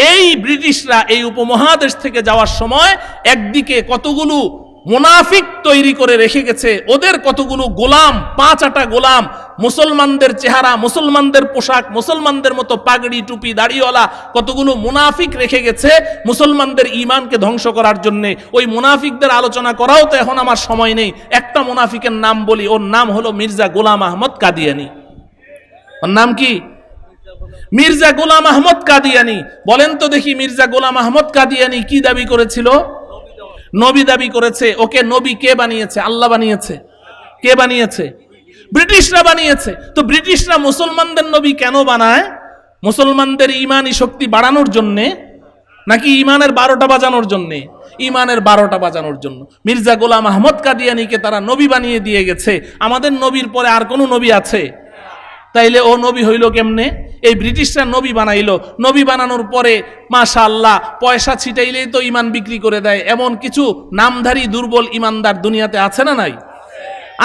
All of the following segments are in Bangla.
এই ব্রিটিশরা এই উপমহাদেশ থেকে যাওয়ার সময় একদিকে কতগুলো মুনাফিক তৈরি করে রেখে গেছে, ওদের কতগুলো গোলাম, 5-8 গোলাম, মুসলমানদের চেহারা, মুসলমানদের পোশাক, মুসলমানদের মতো পাগড়ি টুপি দাড়িওয়ালা কতগুলো মুনাফিক রেখে গেছে মুসলমানদের ঈমানকে ধ্বংস করার জন্য। ওই মুনাফিকদের আলোচনা করাও তো এখন আমার সময় নেই। একটা মুনাফিকের নাম বলি, ওর নাম হলো মির্জা গোলাম আহমদ কাদিয়ানি। ওর নাম কি? মির্জা গোলাম আহমদ কাদিয়ানি। বলেন তো দেখি, মির্জা গোলাম আহমদ কাদিয়ানি কি দাবি করেছিল? নবী দাবি করেছে। ওকে নবী কে বানিয়েছে? আল্লাহ বানিয়েছে। কে বানিয়েছে? ব্রিটিশরা বানিয়েছে। তো ব্রিটিশরা মুসলমানদের নবী কেন বানায়? মুসলমানদের ঈমানি শক্তি বাড়ানোর জন্যে নাকি ঈমানের 12টা বাজানোর জন্যে? ঈমানের 12টা বাজানোর জন্য। মির্জা গোলাম আহমদ কাদিয়ানিকে তারা নবী বানিয়ে দিয়ে গেছে। আমাদের নবীর পরে আর কোন নবী আছে? তাইলে ও নবী হইল কেমনে? এই ব্রিটিশরা নবী বানাইলো। নবী বানানোর পরে মাশাআল্লাহ পয়সা ছিটাইলেই তো ঈমান বিক্রি করে দেয়, এমন কিছু নামধারী দুর্বল ঈমানদার দুনিয়াতে আছে না নাই?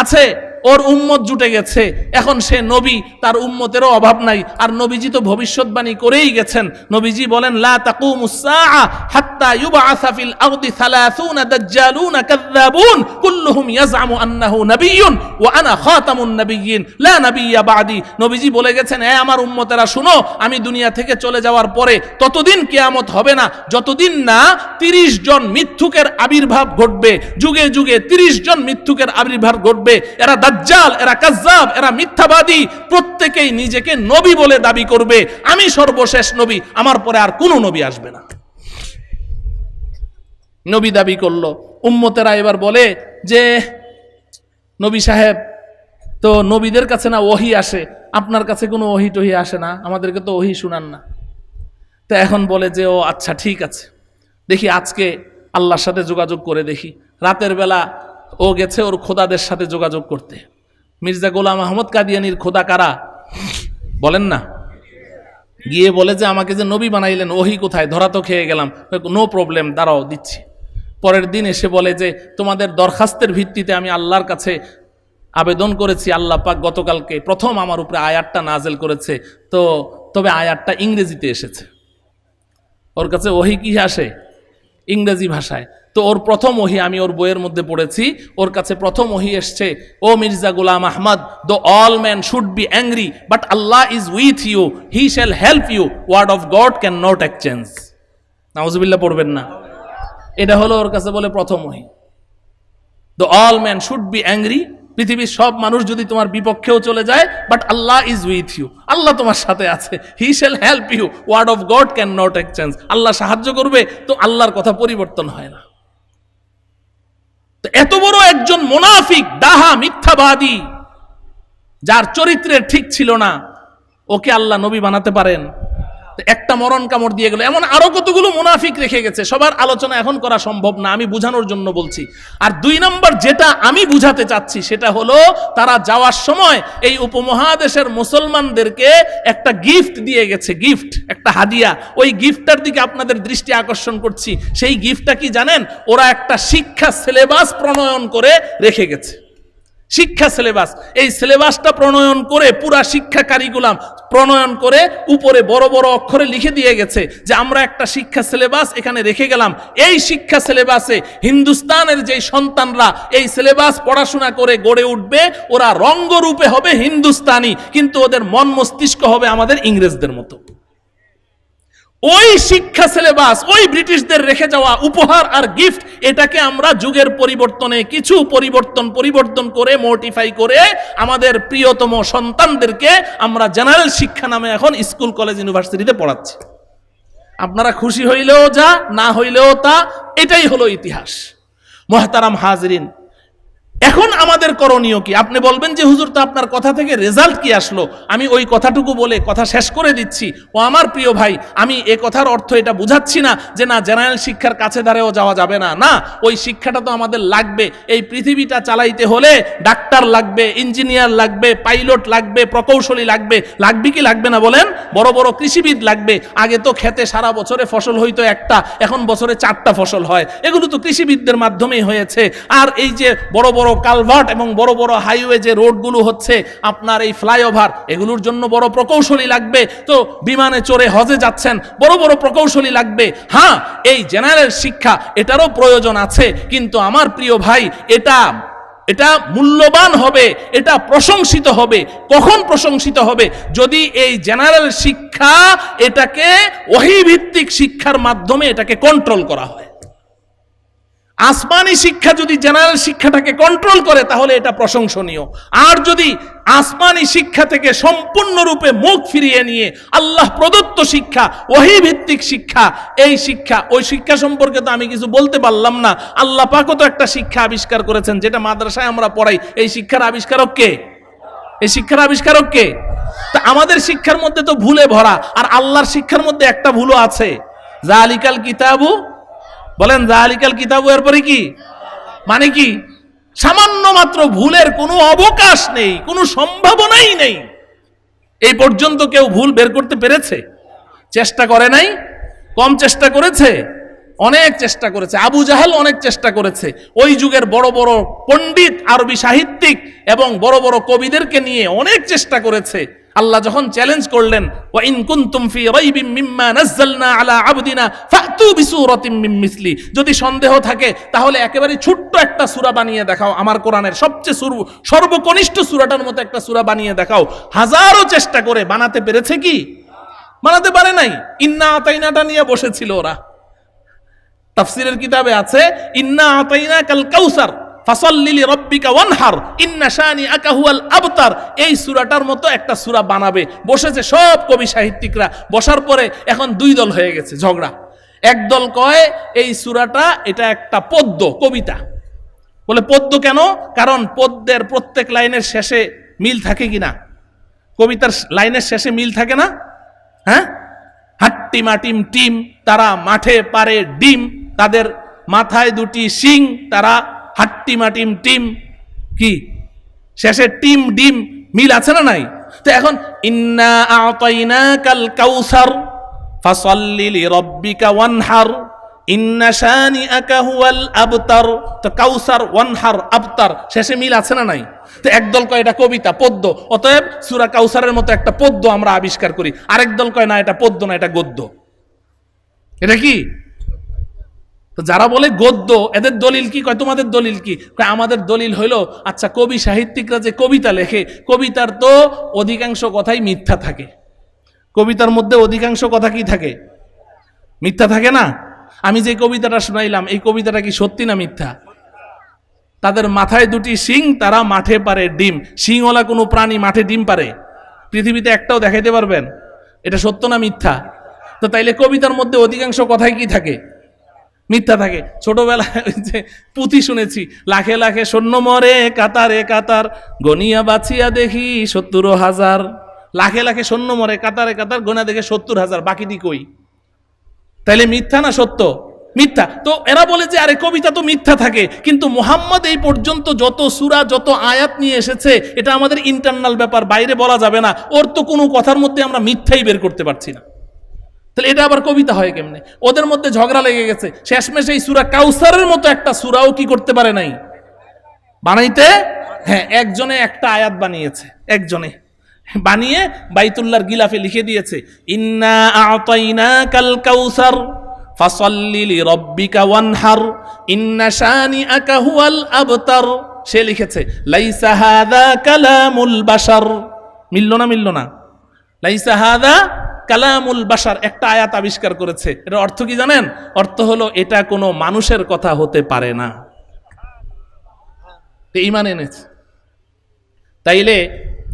আছে। ওর উম্মত জুটে গেছে, এখন সে নবী, তার উম্মতেরও অভাব নাই। আর নবীজি তো ভবিষ্যৎবাণী করেই গেছেন। নবীজি বলেন, লা তাকুমুস সাআ হাত্তা ইউবআসা ফিল আরদি 30 দাজ্জালুন কাযাবুন কুল্লুহুম ইয়াজআমু আন্নাহু নাবিয়্যুন ওয়া আনা খাতামুন নাবিয়্যিন লা নাবিয়্যা বাদি। নবীজি বলে গেছেন, হে আমার উম্মতেরা শুনো, আমি দুনিয়া থেকে চলে যাওয়ার পরে ততদিন কিয়ামত হবে না যতদিন না 30 জন মিথ্যুকের আবির্ভাব ঘটবে। যুগে যুগে 30 জন মিথ্যুকের আবির্ভাব ঘটবে। এরা দাজ্জাল, এরা কাজ্জাব, এরা মিথ্যাবাদী, প্রত্যেকেই নিজেকে নবী বলে দাবি করবে। আমি সর্বশেষ নবী, আমার পরে আর কোনো নবী আসবে না। নবী দাবি করলো। উম্মতেরা এবার বলে যে, নবী সাহেব, তো নবীদের কাছে না ওহী আসে, আপনার কাছে কোনো ওহী টহি আসে না, আমাদেরকে তো ওহী শুনান না। তো এখন বলে যে, ও আচ্ছা ঠিক আছে, দেখি আজকে আল্লাহর সাথে যোগাযোগ করে দেখি। রাতের বেলা ও গেছে ওর খোদাদের সাথে যোগাযোগ করতে। মির্জা গোলাম আহমদ কাদিয়ানির খোদা কারা বলেন না? গিয়ে বলে যে, আমাকে যে নবী বানাইলেন ওহী কোথায়? ধরা তো খেয়ে গেলাম। নো প্রবলেম, দাঁড়াও দিচ্ছি। পরের দিন এসে বলে যে, তোমাদের দরখাস্তের ভিত্তিতে আমি আল্লাহর কাছে আবেদন করেছি, আল্লাহ পাক গতকালকে প্রথম আমার উপরে আয়াতটা নাজেল করেছে। তো তবে আয়াতটা ইংরেজিতে এসেছে। ওর কাছে ওহী কি আসে? ইংরেজি ভাষায়। তো ওর প্রথম ওহী আমি ওর বইয়ের মধ্যে পড়েছি। ওর কাছে প্রথম ওহী এসছে, ও Mirza Ghulam Ahmad, though all man should be angry but Allah is with you, he shall help you, word of God can not exchange. নাউজুবিল্লাহ পড়বেন না? এটা হলো ওর কাছে বলে প্রথম ওহী। Though all man should be angry, পৃথিবীর সব মানুষ যদি তোমার বিপক্ষেও চলে যায়, but Allah is with you, Allah তোমার সাথে আছে। He shall help you, word of God can not exchange, Allah সাহায্য করবে, তো আল্লাহর কথা পরিবর্তন হয় না। এত বড় একজন মুনাফিক, ডাহা, মিথ্যাবাদী, যার চরিত্রের ঠিক ছিল না, ওকে আল্লাহ নবী বানাতে পারেন? একটা মরণ কামড় দিয়ে গেল। এমন আরো কতগুলো মুনাফিক রেখে গেছে, সবার আলোচনা এখন করা সম্ভব না, আমি বুঝানোর জন্য বলছি। আর 2 নম্বর যেটা আমি বুঝাতে চাচ্ছি সেটা হলো, তারা যাওয়ার সময় এই উপমহাদেশের মুসলমানদেরকে একটা গিফট দিয়ে গেছে, গিফট, একটা হাদিয়া। ওই গিফটটার দিকে আপনাদের দৃষ্টি আকর্ষণ করছি। সেই গিফটটা কি জানেন? ওরা একটা শিক্ষা সিলেবাস প্রণয়ন করে রেখে গেছে। শিক্ষা সিলেবাস, এই সিলেবাসটা প্রণয়ন করে, পুরা শিক্ষা কারিকুলাম প্রণয়ন করে উপরে বড় বড় অক্ষরে লিখে দিয়ে গেছে যে আমরা একটা শিক্ষা সিলেবাস এখানে রেখে গেলাম। এই শিক্ষা সিলেবাসে হিন্দুস্তানের যে সন্তানরা এই সিলেবাস পড়াশোনা করে গড়ে উঠবে, ওরা রঙ্গরূপে হবে হিন্দুস্তানি, কিন্তু ওদের মন মস্তিষ্ক হবে আমাদের ইংরেজদের মতো। ওই শিক্ষা সিলেবাস, ওই ব্রিটিশদের রেখে যাওয়া উপহার আর গিফট, এটাকে আমরা যুগের পরিবর্তনে কিছু পরিবর্তন করে, মোটিফাই করে আমাদের প্রিয়তম সন্তানদেরকে আমরা জেনারেল শিক্ষা নামে এখন স্কুল, কলেজ, ইউনিভার্সিটিতে পড়াচ্ছি। আপনারা খুশি হইলেও যা, না হইলেও তা, এটাই হলো ইতিহাস। মুহতারাম হাজরিন, এখন আমাদের করণীয় কি? আপনি বলবেন যে হুজুর, তো আপনার কথা থেকে রেজাল্ট কি আসলো? আমি ওই কথাটুকু বলে কথা শেষ করে দিচ্ছি। ও আমার প্রিয় ভাই, আমি এ কথার অর্থ এটা বুঝাচ্ছি না যে না, জেনারেল শিক্ষার কাছে ধারেও যাওয়া যাবে না। না, ওই শিক্ষাটা তো আমাদের লাগবে। এই পৃথিবীটা চালাইতে হলে ডাক্তার লাগবে, ইঞ্জিনিয়ার লাগবে, পাইলট লাগবে, প্রকৌশলী লাগবে। লাগবে কি লাগবে না বলেন? বড় বড় কৃষিবিদ লাগবে। আগে তো খেতে সারা বছরে ফসল হইতো একটা, এখন বছরে 4টা ফসল হয়। এগুলো তো কৃষিবিদদের মাধ্যমেই হয়েছে। আর এই যে বড় বড় কালভার্ট এবং বড় বড় হাইওয়ে যে রোডগুলো হচ্ছে, আপনার এই ফ্লাইওভার, এগুলোর জন্য বড় প্রকৌশলী লাগবে। তো বিমানে চড়ে হজে যাচ্ছেন, বড় বড় প্রকৌশলী লাগবে। হ্যাঁ, এই জেনারেল শিক্ষা এটারও প্রয়োজন আছে, কিন্তু আমার প্রিয় ভাই, এটা মূল্যবান হবে, এটা প্রশংসিত হবে। কখন প্রশংসিত হবে? যদি এই জেনারেল শিক্ষা এটাকে ওহী ভিত্তিক শিক্ষার মাধ্যমে এটাকে কন্ট্রোল করা হয়। আসমানি শিক্ষা যদি জেনারেল শিক্ষাটাকে কন্ট্রোল করে তাহলে এটা প্রশংসনীয়। আর যদি আসমানি শিক্ষা থেকে সম্পূর্ণরূপে মুখ ফিরিয়ে নিয়ে আল্লাহ প্রদত্ত শিক্ষা, ওহী ভিত্তিক শিক্ষা, এই শিক্ষা, ওই শিক্ষা সম্পর্কে তো আমি কিছু বলতে পারলাম না। আল্লাহ পাকও তো একটা শিক্ষা আবিষ্কার করেছেন, যেটা মাদ্রাসায় আমরা পড়াই। এই শিক্ষার আবিষ্কারক কে? এই শিক্ষার আবিষ্কারক কে? তা আমাদের শিক্ষার মধ্যে তো ভুলে ভরা, আর আল্লাহর শিক্ষার মধ্যে একটা ভুলও আছে। যালিকাল কিতাবু, বলেন যালিকাল কিতাবু, এরপরে কি মানে কি? সামান্য মাত্র ভুলের কোনো অবকাশ নেই, কোনো সম্ভাবনাই নেই। এই পর্যন্ত কেউ ভুল বের করতে পেরেছে? চেষ্টা করে নাই? কম চেষ্টা করেছে? অনেক চেষ্টা করেছে। আবু জাহেল অনেক চেষ্টা করেছে। ওই যুগের বড় বড় পণ্ডিত, আরবি সাহিত্যিক এবং বড় বড় কবিদেরকে নিয়ে অনেক চেষ্টা করেছে। আল্লাহ যখন চ্যালেঞ্জ করলেন, ওয়া ইন কুনতুম ফি রাইবিম মিম্মা নাযালনা আলা আবদিনা ফাতু বিসূরাতিম মিন মিসলি, যদি সন্দেহ থাকে তাহলে একেবারে ছোট্ট একটা সূরা বানিয়ে দেখাও, আমার কোরআনের সবচেয়ে সর্বকনিষ্ঠ সূরাটার মতো একটা সূরা বানিয়ে দেখাও। হাজারো চেষ্টা করে বানাতে পেরেছে কি? বানাতে পারে নাই। ইন্না আতাইনাটা নিয়ে বসেছিল ওরা। তাফসীরের কিতাবে আছে, ইন্না আতাইনাকাল কাউসার ফাসাল্লি লিরাব্বিকা ওয়ানহার ইন্না শানিআকা হুয়াল আবতার। এই সূরাটার মতো একটা সূরা বানাবে বসেছে সব কবি সাহিত্যিকরা। বসার পরে এখন দুই দল হয়ে গেছে, ঝগড়া। একদল কয় এই সূরাটা এটা একটা পদ্য, কবিতা। বলে পদ্য কেন? কারণ পদ্যের প্রত্যেক লাইনের শেষে মিল থাকে কিনা? কবিতার লাইনের শেষে মিল থাকে না? হ্যাঁ, হাট্টি মাটিম টিম, তারা মাঠে পারে ডিম, তাদের মাথায় দুটি শিং, তারা হাট্টি মাটিম টিম, কি শেষে টিম ডিম, মিল আছে না নাই? তো এখন ইন্না আতাইনাকাল কাউসার ফাসাল্লি লিরাব্বিকা ওয়ানহার ইন্না শানিআকা হুয়াল আবতার। তো কাউসার, ওয়ানহার, আবতার, শেষে মিল আছে না নাই? তো একদল কয় এটা কবিতা, পদ্য, অতএব সূরা কাউসারের মতো একটা পদ্য আমরা আবিষ্কার করি। আরেক দল কয় না, এটা পদ্য না, এটা গদ্য। এটা কি? তো যারা বলে গদ্য, এদের দলিল কি? কয় তোমাদের দলিল কি? আমাদের দলিল হইল, আচ্ছা কবি সাহিত্যিকরা যে কবিতা লেখে, কবিতার তো অধিকাংশ কথাই মিথ্যা থাকে। কবিতার মধ্যে অধিকাংশ কথা কি থাকে? মিথ্যা থাকে না? আমি যে কবিতাটা শোনাইলাম, এই কবিতাটা কি সত্যি না মিথ্যা? তাদের মাথায় দুটি শিং, তারা মাঠে পারে ডিম। শিংওয়ালা কোনো প্রাণী মাঠে ডিম পারে? পৃথিবীতে একটাও দেখাইতে পারবেন? এটা সত্য না মিথ্যা? তো তাইলে কবিতার মধ্যে অধিকাংশ কথাই কি থাকে? মিথ্যা থাকে। ছোটবেলায় যে পুঁথি শুনেছি, লাখে লাখে সৈন্য মরে কাতারে কাতার, গনিয়া বাছিয়া দেখি ৭০,০০০। লাখে লাখে সৈন্য মরে কাতারে কাতার, গোনা দেখে ৭০,০০০, বাকিটি কই? তাইলে মিথ্যা না সত্য? মিথ্যা। তো এরা বলে যে আরে কবিতা তো মিথ্যা থাকে, কিন্তু মুহাম্মদ এই পর্যন্ত যত সূরা, যত আয়াত নিয়ে এসেছে, এটা আমাদের ইন্টারনাল ব্যাপার, বাইরে বলা যাবে না। ওর তো কোনো কথার মধ্যে আমরা মিথ্যাই বের করতে পারছি না, তাহলে এটা আবার কবিতা হয় কেমনে? ওদের মধ্যে ঝগড়া লেগে গেছে। শেষমেশ এই সূরা কাউসারের মতো একটা সূরাও কি করতে পারে নাই? বানাইতে। হ্যাঁ, একজনে একটা আয়াত বানিয়েছে, একজনে বানিয়ে বাইতুল্লাহর গিলাফে লিখে দিয়েছে, ইন্না আতাইনাকাল কাউসার ফাসাল্লি লিরাব্বিকা ওয়ানহার ইন্না শানিআকা হুয়াল আবতার। সে লিখেছে লাইসা হাযা কালামুল বাশার। মিলল না? মিলল না? লাইসা হাযা কালামুল বাশার একটা আয়াত আবিষ্কার করেছে। এর অর্থ কি জানেন? অর্থ হলো এটা কোনো মানুষের কথা হতে পারে না। ঈমান এনেছে। তাইলে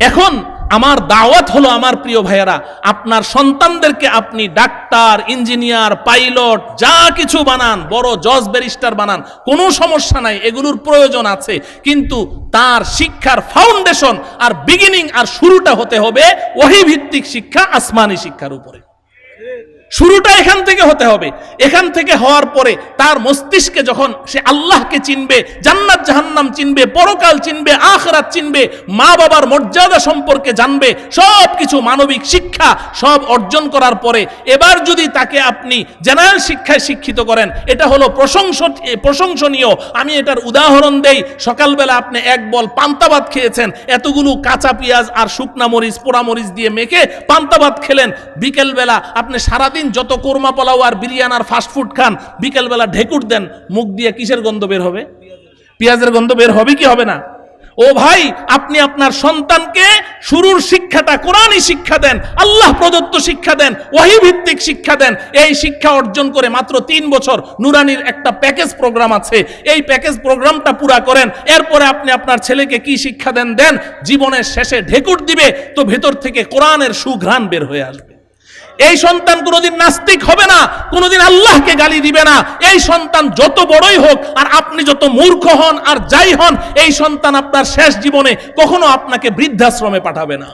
এখন আমার দাওয়াত হলো, আমার প্রিয় ভাইয়েরা, আপনার সন্তানদেরকে আপনি ডাক্তার, ইঞ্জিনিয়ার, পাইলট, যা কিছু বানান, বড় জজ ব্যারিস্টার বানান, কোনো সমস্যা নাই, এগুলোর প্রয়োজন আছে, কিন্তু তার শিক্ষার ফাউন্ডেশন আর বিগিনিং আর শুরুটা হতে হবে ওহী ভিত্তিক শিক্ষা, আসমানি শিক্ষার উপরে। শুরুটা এখান থেকে হতে হবে। এখান থেকে হওয়ার পরে তার মস্তিষ্কে যখন সে আল্লাহকে চিনবে, জান্নাত জাহান্নাম চিনবে, পরকাল চিনবে, আখিরাত চিনবে, মা বাবার মর্যাদা সম্পর্কে জানবে, সব কিছু মানবিক শিক্ষা সব অর্জন করার পরে এবার যদি তাকে আপনি জেনারেল শিক্ষায় শিক্ষিত করেন, এটা হলো প্রশংসনীয়। আমি এটার উদাহরণ দেই, সকালবেলা আপনি এক বল পান্তা ভাত খেয়েছেন, এতগুলো কাঁচা পেঁয়াজ আর শুকনা মরিচ পোড়া মরিচ দিয়ে মেখে পান্তা ভাত খেলেন। বিকেলবেলা আপনি সারাদিন যত কোরমা পোলাও আর বিরিয়ানি আর ফাস্টফুড খান, বিকেলবেলা ঢেকুর দেন, মুখ দিয়ে কিসের গন্ধ বের হবে? পেঁয়াজের গন্ধ বের হবে কি হবে না? ও ভাই, আপনি আপনার সন্তানকে শুরুর শিক্ষাটা কোরআনী শিক্ষা দেন, আল্লাহ প্রদত্ত শিক্ষা দেন, ওহী ভিত্তিক শিক্ষা দেন। এই শিক্ষা অর্জন করে মাত্র 3 বছর নুরানির একটা প্যাকেজ প্রোগ্রাম আছে, এই প্যাকেজ প্রোগ্রামটা পুরা করেন। এরপরে আপনি আপনার ছেলেকে কি শিক্ষা দেন, জীবনের শেষে ঢেকুর দিবে তো ভেতর থেকে কোরআনের সুঘ্রাণ বের হয়ে আসবে। এই সন্তান কোনোদিন নাস্তিক হবে না, কোনোদিন আল্লাহকে গালি দিবে না। এই সন্তান যত বড়ই হোক আর আপনি যত মূর্খ হন আর যাই হন, এই সন্তান আপনার শেষ জীবনে কখনো আপনাকে বৃদ্ধাশ্রমে পাঠাবে না।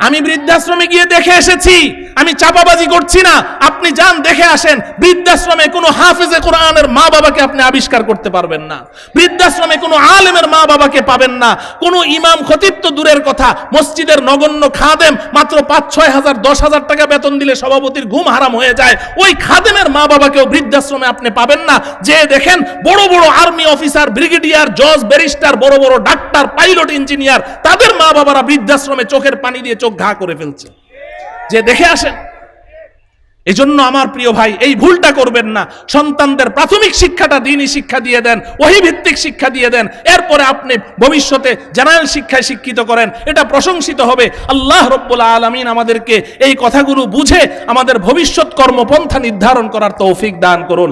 আমি বৃদ্ধাশ্রমে গিয়ে দেখে এসেছি, আমি চাপাবাজি করছি না, আপনি যান দেখে আসেন। বৃদ্ধাশ্রমে কোনো হাফেজে কোরআনের মা বাবাকে আপনি আবিষ্কার করতে পারবেন না, বৃদ্ধাশ্রমে কোনো আলেমের মা বাবাকে পাবেন না, কোনো ইমাম খতিব তো দূরের কথা, মসজিদের নগণ্য খাদেম মাত্র 5-6 হাজার 10 হাজার টাকা বেতন দিলে সভাপতির ঘুম হারাম হয়ে যায়, ওই খাদেমের মা বাবাকেও বৃদ্ধাশ্রমে আপনি পাবেন না। যে দেখেন বড় বড় আর্মি অফিসার, ব্রিগেডিয়ার, জজ, ব্যারিস্টার, বড় বড় ডাক্তার, পাইলট, ইঞ্জিনিয়ার, তাদের মা বাবারা বৃদ্ধাশ্রমে চোখের পানি দিয়ে চোখ ঘা করে ফেলছে, যে দেখে আসেন। এজন্য আমার প্রিয় ভাই, এই ভুলটা করবেন না। সন্তানদের প্রাথমিক শিক্ষাটা দ্বীনি শিক্ষা দিয়ে দেন, ওহী ভিত্তিক শিক্ষা দিয়ে দেন, এরপরে আপনি ভবিষ্যতে জেনারেল শিক্ষায় শিক্ষিত করেন, এটা প্রশংসিত হবে। আল্লাহ রাব্বুল আলামিন আমাদেরকে এই কথাগুলো বুঝে আমাদের ভবিষ্যৎ কর্মপন্থা নির্ধারণ করার তৌফিক দান করুন।